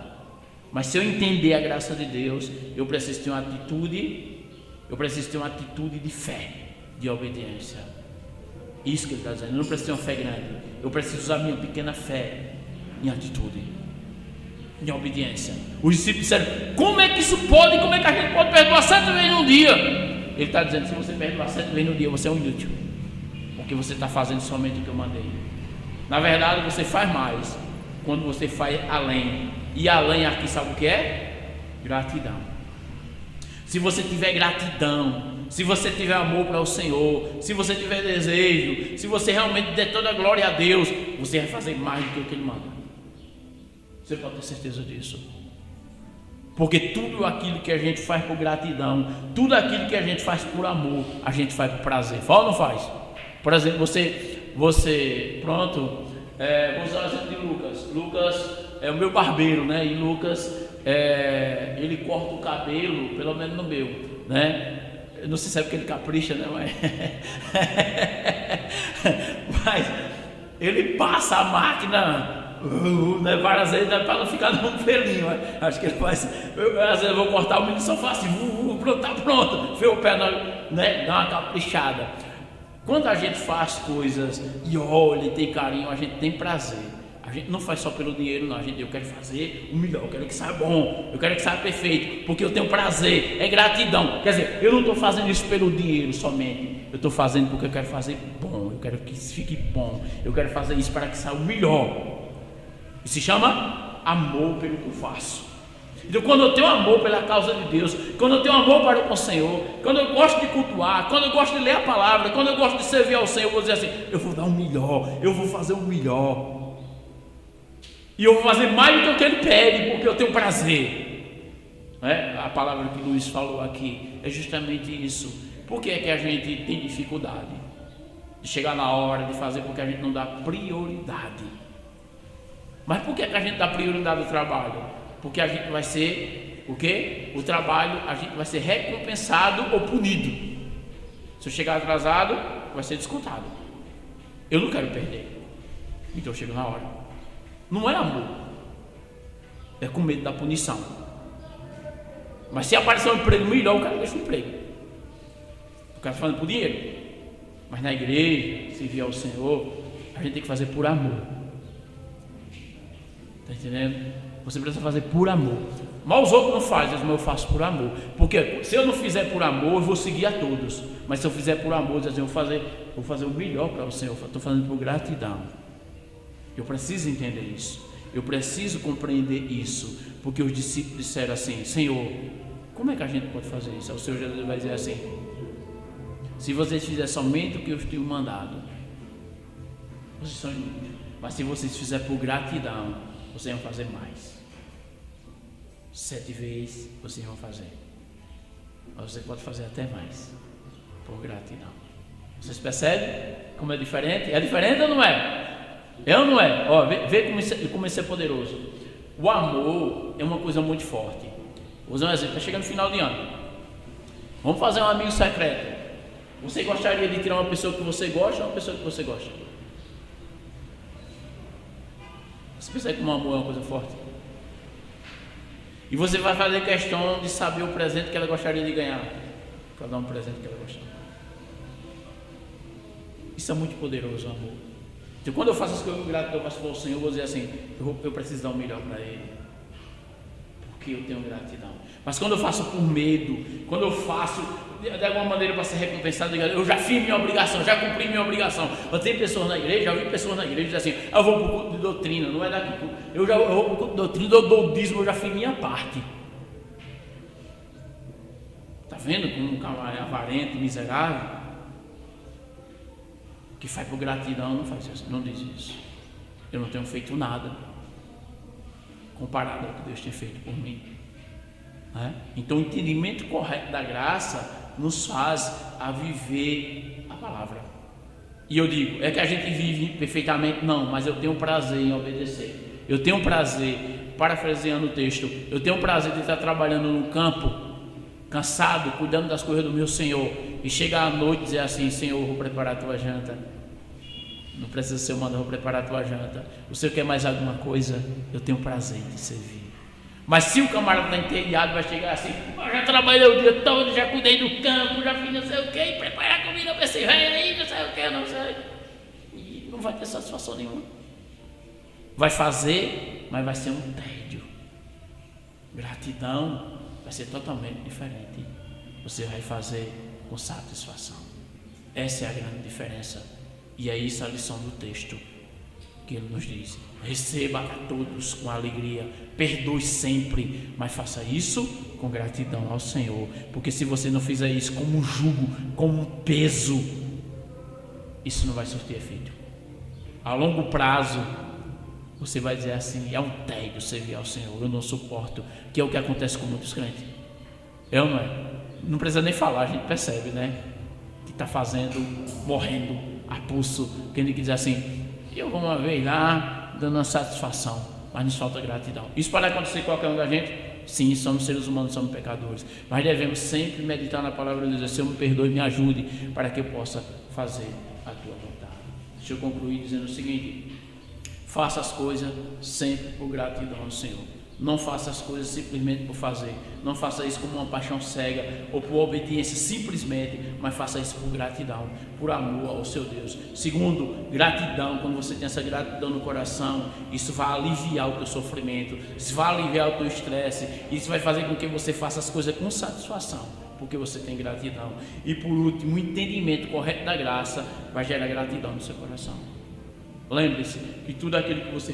mas se eu entender a graça de Deus, eu preciso ter uma atitude de fé, de obediência. Isso que ele está dizendo. Eu não preciso ter uma fé grande, eu preciso usar minha pequena fé em atitude, em obediência. Os discípulos disseram: como é que isso pode? Como é que a gente pode perdoar 7 vezes num dia? Ele está dizendo: se você perdoar 7 vezes no dia, você é um inútil, porque você está fazendo somente o que eu mandei. Na verdade, você faz mais quando você faz além. E além aqui, sabe o que é? Gratidão. Se você tiver gratidão, se você tiver amor para o Senhor, se você tiver desejo, se você realmente der toda a glória a Deus, você vai fazer mais do que o que Ele manda. Você pode ter certeza disso. Porque tudo aquilo que a gente faz por gratidão, tudo aquilo que a gente faz por amor, a gente faz por prazer. Fala ou não faz? Por exemplo, você pronto, vou usar o exemplo de Lucas. Lucas é o meu barbeiro, né? E Lucas, ele corta o cabelo, pelo menos no meu, né? Eu não sei se é porque ele capricha, né? Mas ele passa a máquina, né, várias vezes, para não ficar dando pelinho. Acho que ele faz. Às vezes eu vou cortar o menino, só faço assim, pronto, tá pronto. Fez o pé, né, dá uma caprichada. Quando a gente faz coisas e olha e tem carinho, a gente tem prazer. A gente não faz só pelo dinheiro, não. Eu quero fazer o melhor, eu quero que saia bom, eu quero que saia perfeito, porque eu tenho prazer, é gratidão. Quer dizer, eu não estou fazendo isso pelo dinheiro somente, eu estou fazendo porque eu quero fazer bom, eu quero que isso fique bom, eu quero fazer isso para que saia o melhor. Isso se chama amor pelo que eu faço. Então, quando eu tenho amor pela causa de Deus, quando eu tenho amor para com o Senhor, quando eu gosto de cultuar, quando eu gosto de ler a palavra, quando eu gosto de servir ao Senhor, eu vou dizer assim: eu vou dar o melhor, eu vou fazer o melhor. E eu vou fazer mais do que Ele pede, porque eu tenho prazer. A palavra que Luiz falou aqui é justamente isso. Por que é que a gente tem dificuldade de chegar na hora de fazer? Porque a gente não dá prioridade. Mas por que é que a gente dá prioridade ao trabalho? Porque a gente vai ser o quê? O trabalho, a gente vai ser recompensado ou punido. Se eu chegar atrasado, vai ser descontado. Eu não quero perder, então eu chego na hora. Não é amor, é com medo da punição. Mas se aparecer um emprego melhor, o cara deixa o emprego. O cara está falando por dinheiro. Mas na igreja, servir ao Senhor, a gente tem que fazer por amor. Está entendendo? Você precisa fazer por amor. Mas os outros não fazem, mas eu faço por amor. Porque se eu não fizer por amor, eu vou seguir a todos. Mas se eu fizer por amor, eu vou fazer o melhor para o Senhor. Estou fazendo por gratidão. Eu preciso entender isso. Eu preciso compreender isso. Porque os discípulos disseram assim: Senhor, como é que a gente pode fazer isso? O Senhor Jesus vai dizer assim: se vocês fizerem somente o que eu tenho mandado, vocês são inúteis. Mas se vocês fizerem por gratidão, vocês vão fazer mais. 7 vezes vocês vão fazer. Mas você pode fazer até mais, por gratidão. Vocês percebem como é diferente? É diferente ou não é? É ou não é? Ó, vê como isso é poderoso. O amor é uma coisa muito forte. Vou usar um exemplo. Está chegando no final de ano. Vamos fazer um amigo secreto. Você gostaria de tirar uma pessoa que você gosta ou uma pessoa que você gosta? Você pensa que o amor é uma coisa forte? E você vai fazer questão de saber o presente que ela gostaria de ganhar, para dar um presente que ela gosta. Isso é muito poderoso, amor. Então, quando eu faço as coisas gratas que eu faço para o Senhor, eu vou dizer assim: eu preciso dar o melhor para Ele, porque eu tenho gratidão. Mas quando eu faço por medo, quando eu faço de alguma maneira para ser recompensado, eu já fiz minha obrigação, já cumpri minha obrigação. Eu tenho pessoas na igreja, já vi pessoas na igreja dizer assim: eu vou para o culto de doutrina, não é daqui, eu vou para o culto de doutrina, eu dou o dízimo, eu já fiz minha parte. Está vendo como um camarada avarento, miserável, que faz por gratidão, não faz isso, não diz isso. Eu não tenho feito nada comparado ao que Deus tem feito por mim. Então o entendimento correto da graça nos faz a viver a palavra. E eu digo, é que a gente vive perfeitamente? Não, mas eu tenho prazer em obedecer. Eu tenho prazer, parafraseando o texto, eu tenho prazer de estar trabalhando no campo, cansado, cuidando das coisas do meu Senhor, e chegar à noite e dizer assim: Senhor, vou preparar a tua janta. Não precisa ser eu mandar, vou preparar a tua janta. O Senhor quer mais alguma coisa? Eu tenho prazer de servir. Mas se o camarada está entediado, vai chegar assim: eu já trabalhei o dia todo, já cuidei do campo, já fiz não sei o que, e preparar a comida para esse velho aí, não sei o que, não sei. E não vai ter satisfação nenhuma. Vai fazer, mas vai ser um tédio. Gratidão vai ser totalmente diferente. Você vai fazer com satisfação. Essa é a grande diferença. E é isso a lição do texto que ele nos diz: receba a todos com alegria, perdoe sempre, mas faça isso com gratidão ao Senhor, porque se você não fizer isso como um jugo, como um peso, isso não vai surtir efeito. A longo prazo você vai dizer assim: é um tédio servir ao Senhor, eu não suporto, que é o que acontece com muitos crentes. Eu não é? Não precisa nem falar, a gente percebe, né? Que está fazendo, morrendo a pulso, quem diz assim: eu vou uma vez lá, dando uma satisfação, mas nos falta gratidão. Isso pode acontecer com qualquer um da gente? Sim, somos seres humanos, somos pecadores, mas devemos sempre meditar na palavra de Deus: Senhor, me perdoe, me ajude, para que eu possa fazer a tua vontade. Deixa eu concluir dizendo o seguinte: faça as coisas sempre por gratidão ao Senhor. Não faça as coisas simplesmente por fazer. Não faça isso como uma paixão cega ou por obediência simplesmente, mas faça isso por gratidão, por amor ao seu Deus. Segundo, gratidão. Quando você tem essa gratidão no coração, isso vai aliviar o teu sofrimento, isso vai aliviar o teu estresse, isso vai fazer com que você faça as coisas com satisfação, porque você tem gratidão. E por último, o entendimento correto da graça vai gerar gratidão no seu coração. Lembre-se que tudo aquilo que você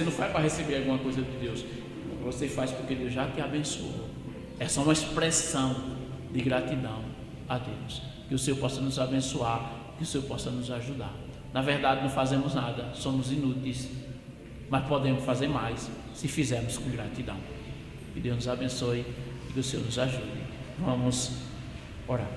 não faz para receber alguma coisa de Deus, você faz porque Deus já te abençoou. É só uma expressão de gratidão a Deus. Que o Senhor possa nos abençoar, que o Senhor possa nos ajudar. Na verdade, não fazemos nada, somos inúteis, mas podemos fazer mais se fizermos com gratidão. Que Deus nos abençoe e que o Senhor nos ajude. Vamos orar.